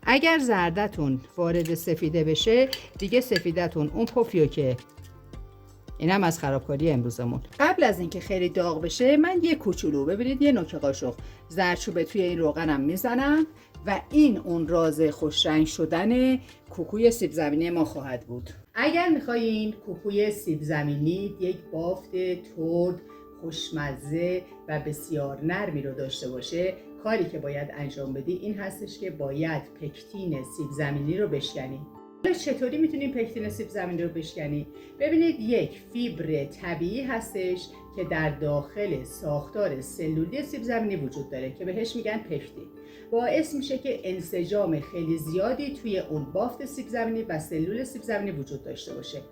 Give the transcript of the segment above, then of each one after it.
اگر زردتون وارد سفیده بشه دیگه سفیدتون اون پفیو که اینم از خرابکاری امروزمون. قبل از اینکه خیلی داغ بشه من یه کوچولو ببینید یه نوک قاشق زردچوبه توی این روغنم میزنم و این اون راز خوش رنگ شدن کوکوی سیب زمینی ما خواهد بود. اگر میخواین کوکوی سیب زمینی یک بافت ترد خوشمزه و بسیار نرمی رو داشته باشه، کاری که باید انجام بدی این هستش که باید پکتین سیب زمینی رو بشکنید. چطوری میتونیم پکتین سیب زمینی رو بشکنیم؟ ببینید یک فیبر طبیعی هستش که در داخل ساختار سلولی سیب زمینی وجود داره که بهش میگن پکتین. باعث میشه که انسجام خیلی زیادی توی اون بافت سیب زمینی و سلول سیب زمینی وجود داشته باشه.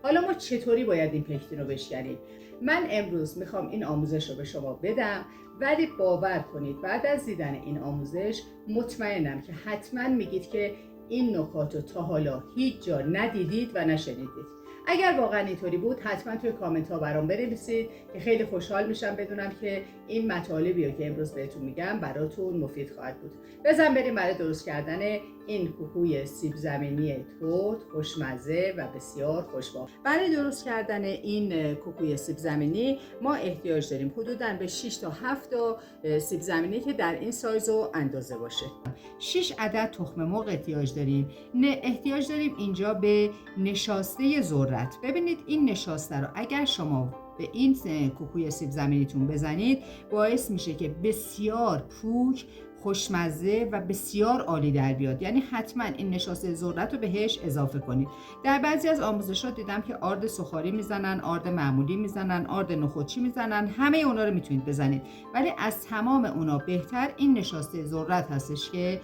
حالا ما چطوری باید این پکتین رو بشکنیم؟ من امروز میخوام این آموزش رو به شما بدم، ولی باور کنید بعد از دیدن این آموزش مطمئنم که حتما میگید که این نکات رو تا حالا هیچ جا ندیدید و نشنیدید. اگر واقعا اینطوری بود حتما توی کامنت ها برام بنویسید که خیلی خوشحال میشم بدونم که این مطالبی رو که امروز بهتون میگم براتون مفید خواهد بود. بزن بریم برای درست کردن این کوکوی سیب زمینی ترد، خوشمزه و بسیار خوشبو. برای درست کردن این کوکوی سیب زمینی ما احتیاج داریم حدوداً به 6 تا 7 تا سیب زمینی که در این سایز و اندازه باشه. 6 عدد تخم مرغ احتیاج داریم. احتیاج داریم اینجا به نشاسته ذرت. ببینید این نشاسته رو اگر شما به این کوکوی سیب زمینیتون بزنید باعث میشه که بسیار پوک، خوشمزه و بسیار عالی در بیاد. یعنی حتما این نشاسته ذرت رو بهش اضافه کنید. در بعضی از آموزشات دیدم که آرد سوخاری میزنن، آرد معمولی میزنن، آرد نخودچی میزنن، همه اونا رو میتونید بزنید، ولی از تمام اونا بهتر این نشاسته ذرت هستش که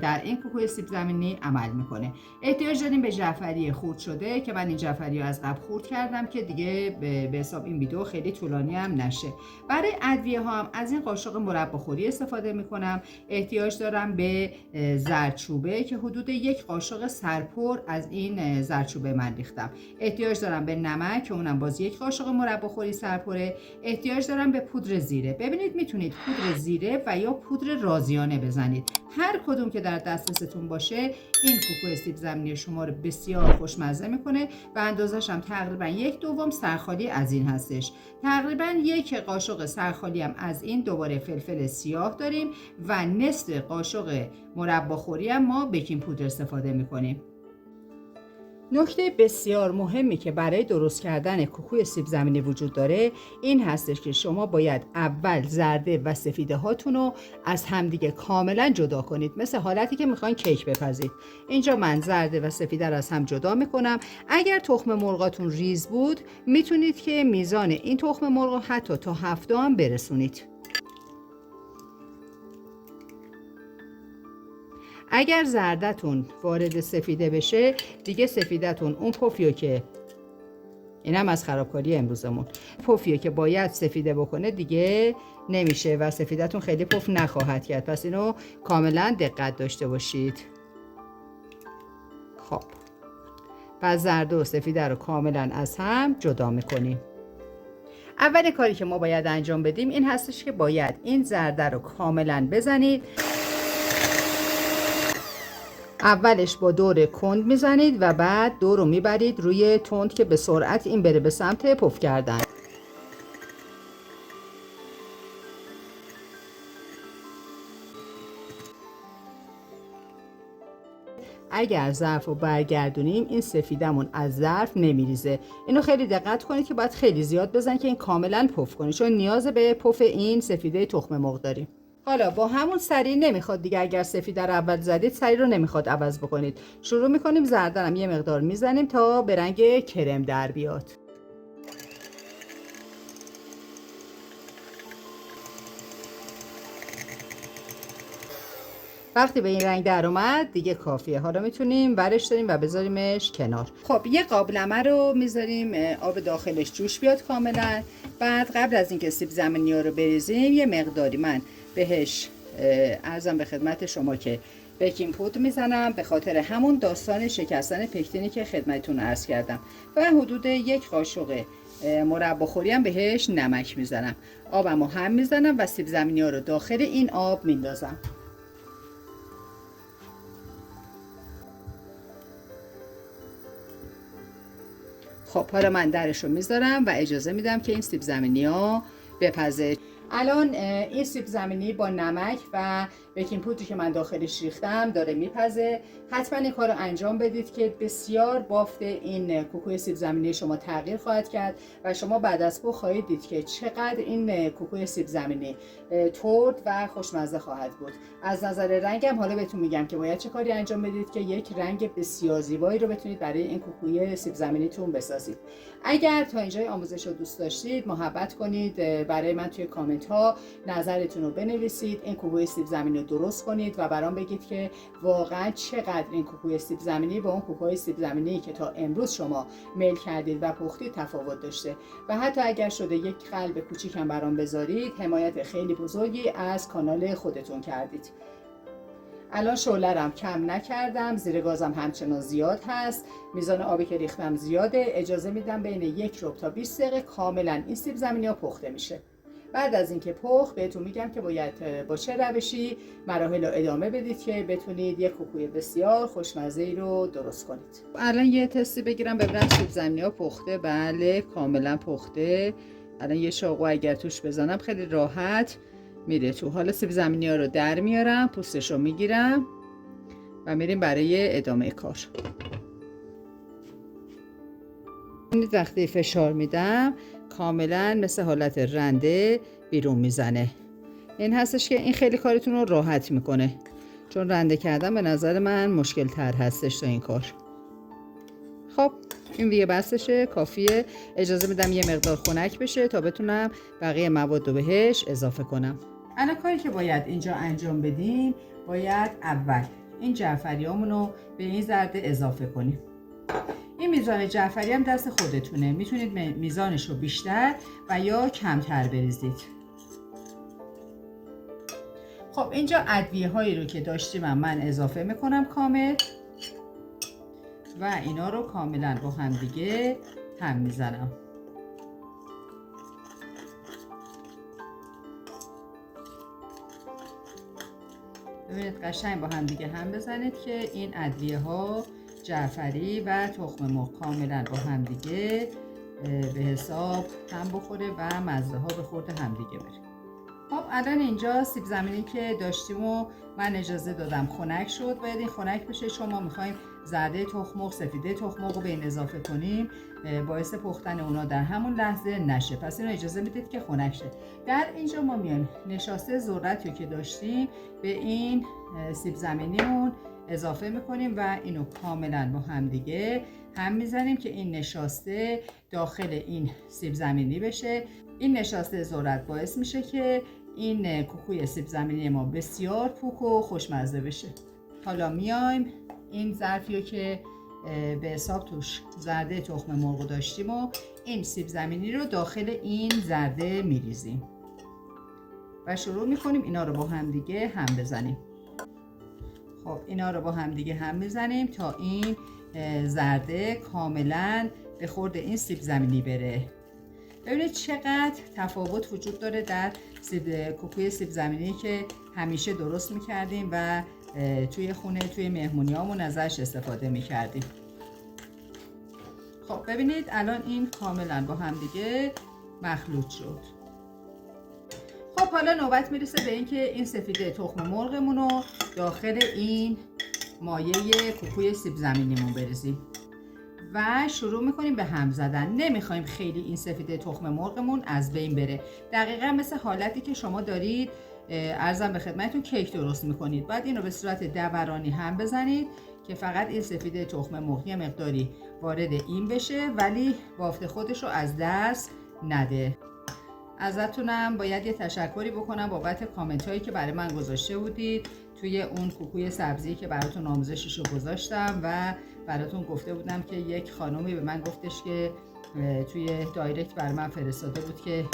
در این کوکوی سیب زمینی عمل میکنه. احتیاج داریم به جعفری خرد شده که من این جعفری رو از قبل خرد کردم که دیگه به حساب این ویدیو خیلی طولانی هم نشه. برای ادویه ها هم از این قاشق مرباخوری استفاده میکنم. احتیاج دارم به زردچوبه که حدود یک قاشق سرپر از این زردچوبه من ریختم. احتیاج دارم به نمک که اونم باز یک قاشق مرباخوری سرپره. احتیاج دارم به پودر زیره. ببینید میتونید پودر زیره و یا پودر رازیانه بزنید. هر کدوم که در دسترستون باشه این کوکو سیب زمینی شما رو بسیار خوشمزه میکنه و اندازش هم تقریبا 1/2 سرخالی از این هستش. تقریبا 1 قاشق سرخالی هم از این دوباره فلفل سیاه داریم و نصف قاشق مرباخوری هم ما بیکینگ پودر استفاده میکنیم. نکته بسیار مهمی که برای درست کردن کوکوی سیب زمینی وجود داره این هستش که شما باید اول زرده و سفیده هاتون رو از همدیگه کاملا جدا کنید، مثل حالتی که میخواین کیک بپزید. اینجا من زرده و سفیده رو از هم جدا میکنم. اگر تخم مرغاتون ریز بود میتونید که میزان این تخم مرغ حتی تا 7 هم برسونید. اگر زردتون وارد سفیده بشه دیگه سفیدتون اون پفیو که اینم از خرابکاری امروزمون، پفیو که باید سفیده بکنه دیگه نمیشه و سفیدتون خیلی پف نخواهد کرد. پس اینو کاملا دقت داشته باشید. خب پس زرد و سفیده رو کاملا از هم جدا میکنیم. اول کاری که ما باید انجام بدیم این هستش که باید این زرده رو کاملا بزنید. اولش با دور کند میزنید و بعد دور رو میبرید روی تند که به سرعت این بره به سمت پف کردن. اگر ظرف رو برگردونیم این سفیدمون از ظرف نمیریزه. اینو خیلی دقت کنید که باید خیلی زیاد بزنید که این کاملا پف کنه، چون نیاز به پف این سفیده تخم مرغ داریم. حالا با همون سری نمیخواد دیگه، اگر سفیده رو اول زدید سری رو نمیخواد عوض بکنید. شروع میکنیم زردرم یه مقدار میزنیم تا به رنگ کرم در بیاد. وقتی به این رنگ در اومد دیگه کافیه. حالا میتونیم برش داریم و بذاریمش کنار. خب یه قابلمه رو میذاریم آب داخلش جوش بیاد کاملا. بعد قبل از اینکه سیب زمینی ها رو بریزیم یه مقداری من بهش عرضم به خدمت شما که بیکینگ پودر میزنم، به خاطر همون داستان شکستن پکتینی که خدمتتون عرض کردم، و حدود 1 قاشق مرباخوری هم بهش نمک میزنم. آبمو هم میزنم و سیب زمینی ها رو داخل این آب میندازم. خب حالا من درش رو میذارم و اجازه میدم که این سیب زمینی ها بپزه. الان این سیب زمینی با نمک و بیکینگ پودری که من داخلش ریختم داره میپزه. حتما این کار رو انجام بدید که بسیار بافت این کوکوی سیب زمینی شما تغییر خواهد کرد و شما بعد از پخت خواهید دید که چقدر این کوکوی سیب زمینی ترد و خوشمزه خواهد بود. از نظر رنگم حالا بهتون میگم که باید چه کاری انجام بدید که یک رنگ بسیار زیبایی رو بتونید برای این کوکوی سیب زمینیتون بسازید. اگر تا اینجای آموزش رو دوست داشتید محبت کنید برای من توی کامنت ها نظرتون رو بنویسید. این کوکوی سیب زمینی رو درست کنید و برام بگید که واقعا چقدر این کوکوی سیب زمینی با اون کوکوی سیب زمینی که تا امروز شما میل کردید و پختید تفاوت داشته. و حتی اگر شده یک قلب کوچیکم برام بذارید حمایت خیلی بزرگی از کانال خودتون کردید. الان شعله‌ام کم نکردم، زیر گازم همچنان زیاد هست، میزان آبی که ریختم زیاده. اجازه میدم بین 1 ربع تا 20 دقیقه کاملا این سیب زمینی ها پخته میشه. بعد از اینکه پخت بهتون میگم که باید با چه روشی مراحل رو ادامه بدید که بتونید یک کوکوی بسیار خوشمزه‌ای رو درست کنید. الان یه تستی بگیرم ببینم سیب زمینی ها پخته. بله کاملا پخته. الان یه چاقو اگر توش بزنم خیلی راحت میره تو. حالا سیب زمینی ها رو در میارم، پوستش رو میگیرم و میریم برای ادامه کار. وقتی فشار میدم کاملا مثل حالت رنده بیرون میزنه. این هستش که این خیلی کارتون رو راحت میکنه، چون رنده کردن به نظر من مشکل تر هستش تا این کار. خب این دیگه بسشه، کافیه. اجازه میدم یه مقدار خنک بشه تا بتونم بقیه مواد رو بهش اضافه کنم. الان کاری که باید اینجا انجام بدیم، باید اول این جعفریامون رو به این زرده اضافه کنیم. این میزان جعفری هم دست خودتونه، میتونید میزانش رو بیشتر و یا کمتر بریزید. خب اینجا ادویه هایی رو که داشتیم من اضافه میکنم کامل و اینا رو کاملا با هم دیگه هم میزنم. ببینید قشنگ با هم دیگه هم بزنید که این ادویه ها جعفری و تخم مرغ کاملا با هم دیگه به حساب هم بخوره و مزه ها به خورد هم دیگه بره. خب الان اینجا سیب زمینی که داشتیم و من اجازه دادم خنک شد. باید این خنک بشه. شما میخوایم زرده تخم مرغ، سفیده تخم مرغ رو به این اضافه کنیم، باعث پختن اونا در همون لحظه نشه. پس اینو اجازه میدید که خنک شه. در اینجا ما میایم نشاسته ذرتی که داشتیم به این سیب زمینیمون اضافه میکنیم و اینو کاملا با هم دیگه هم میزنیم که این نشاسته داخل این سیب زمینی بشه. این نشاسته ذرت باعث میشه که این کوکوی سیب زمینی ما بسیار پوک و خوشمزه بشه. حالا میایم این ظرفی که به حساب توش زرده تخم مرغ داشتیم و این سیب زمینی رو داخل این زرده میریزیم و شروع میکنیم اینا رو با هم دیگه هم بزنیم. خب اینا رو با هم دیگه هم میزنیم تا این زرده کاملا به خورد این سیب زمینی بره. ببینید چقدر تفاوت وجود داره در کوکوی سیب زمینی که همیشه درست میکردیم و توی خونه توی مهمونیامون ازش استفاده میکردیم. خب ببینید الان این کاملا با هم دیگه مخلوط شد. خب حالا نوبت میرسه به اینکه این سفیده تخم مرغمون رو داخل این مایه کوکوی سیب زمینیمون بریزیم و شروع میکنیم به هم زدن. نمیخوایم خیلی این سفیده تخم مرغمون از بین بره. دقیقا مثل حالتی که شما دارید عرضم به خدمتتون کیک درست میکنید. باید این رو به صورت دورانی هم بزنید که فقط این سفیده تخم مرغ یه مقداری وارد این بشه ولی بافت خودش رو از دست نده. ازتونم باید یه تشکری بکنم بابت کامنت هایی که برای من گذاشته بودید توی اون کوکوی سبزی که براتون آموزشش رو گذاشتم و براتون گفته بودم که یک خانومی به من گفتش که توی دایرکت برای من فرستاده بود که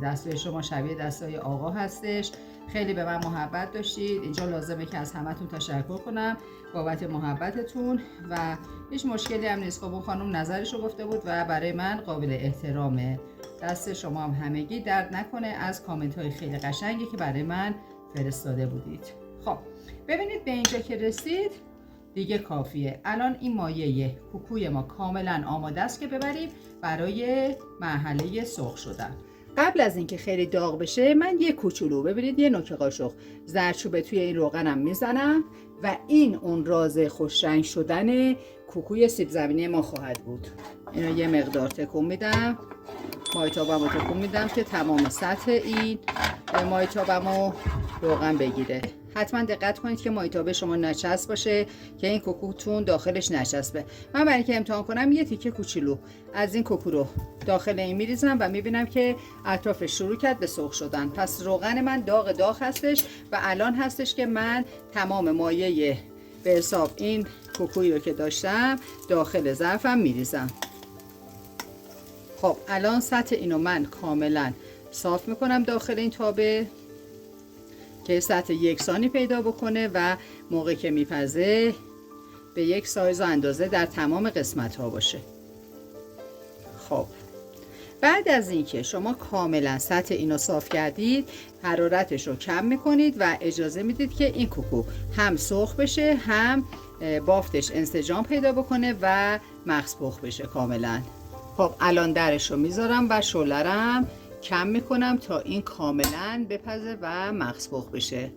دستای شما شبیه دستای آقا هستش. خیلی به من محبت داشتید. اینجا لازمه که از همتون تشکر کنم بابت محبتتون و هیچ مشکلی هم نیست. خب اون خانم نظرش رو گفته بود و برای من قابل احترامه. دست شما هم همگی درد نکنه از کامنت های خیلی قشنگی که برای من فرستاده بودید. خب ببینید به اینجا که رسید دیگه کافیه. الان این مایه کوکوی ما کاملا آماده است که ببریم برای مرحله سرخ شدن. قبل از اینکه خیلی داغ بشه من یه کوچولو، ببینید یه نوک قاشق زردچوبه توی این روغنم میزنم و این اون راز خوش رنگ شدن کوکوی سیب زمینی ما خواهد بود. اینو یه مقدار تکون میدم، مایتابمو تکون میدم که تمام سطح این مایتابمو روغن بگیره. حتما دقت کنید که مایتابه شما نچسب باشه که این کوکوتون داخلش نچسبه. من برای اینکه امتحان کنم یه تیکه کوچولو از این کوکو رو داخل این میریزم و میبینم که اطرافش شروع کرد به سرخ شدن. پس روغن من داغ هستش و الان هستش که من تمام مایه به حساب این کوکویی رو که داشتم داخل ظرفم میریزم. خب الان سطح اینو من کاملا صاف میکنم داخل این تابه که سطح یکسانی پیدا بکنه و موقع که میپزه به یک سایز و اندازه در تمام قسمت ها باشه. خب بعد از اینکه شما کاملا سطح اینو صاف کردید حرارتش رو کم میکنید و اجازه میدید که این کوکو هم سرخ بشه هم بافتش انسجام پیدا بکنه و مغز پخت بشه کاملا. خب الان درش رو میذارم و شعله‌رم کم میکنم تا این کاملا بپزه و مغز پخت بشه.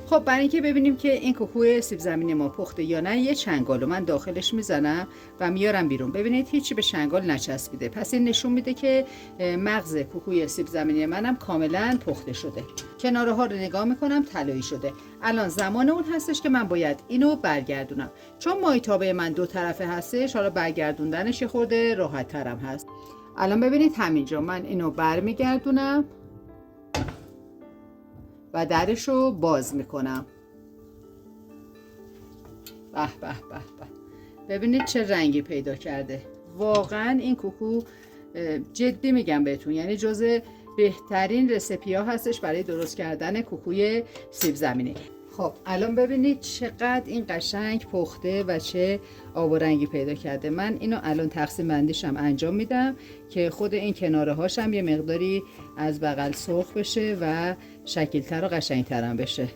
خب برای اینکه ببینیم که این کوکوی سیب زمینی ما پخته یا نه یه چنگالو من داخلش میزنم و میارم بیرون. ببینید هیچی به چنگال نچسبیده، پس این نشون میده که مغز کوکوی سیب زمینی منم کاملا پخته شده. کناره ها رو نگاه میکنم طلایی شده. الان زمان اون هستش که من باید اینو برگردونم. چون مایتابه من دو طرفه هستش، حالا برگردوندنش یه خورده راحت ترم هست. الان ببینید همینجا من اینو برمیگردونم و درش رو باز میکنم. به به به به، ببینید چه رنگی پیدا کرده. واقعا این کوکو جدی میگم بهتون، یعنی جزء بهترین رسیپی ها هستش برای درست کردن کوکوی سیب زمینی. خب الان ببینید چقدر این قشنگ پخته و چه آب و رنگی پیدا کرده. من اینو الان تقسیم بندیشم انجام میدم که خود این کناره هاشم یه مقداری از بغل سرخ بشه و شکل‌تر و قشنگ‌تر هم بشه.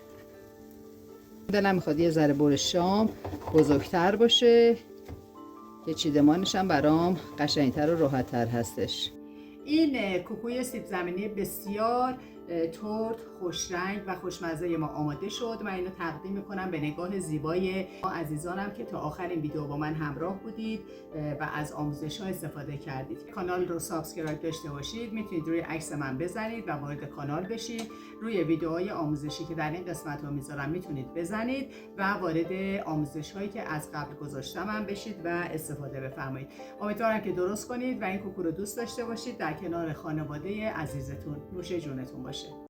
دلم میخواد یه ذره بور شام بزرگتر باشه که چیدمانش هم برام قشنگتر و راحت‌تر هستش. این کوکوی سیب زمینی بسیار ترد، خوش رنگ و خوشمزه ما آماده شد. من اینو تقدیم میکنم به نگاه زیبای عزیزانم که تا آخر این ویدیو با من همراه بودید و از آموزش ها استفاده کردید. کانال رو سابسکرایب داشته باشید، میتونید روی عکس من بزنید و وارد کانال بشید. روی ویدیوهای آموزشی که در این قسمت ها میذارم میتونید بزنید و وارد آموزش هایی که از قبل گذاشتم هم بشید و استفاده بفرمایید. امیدوارم که درست کنید و این کوکو رو دوست داشته باشید، در کنار خانواده عزیزتون. نوش جونتون باشه.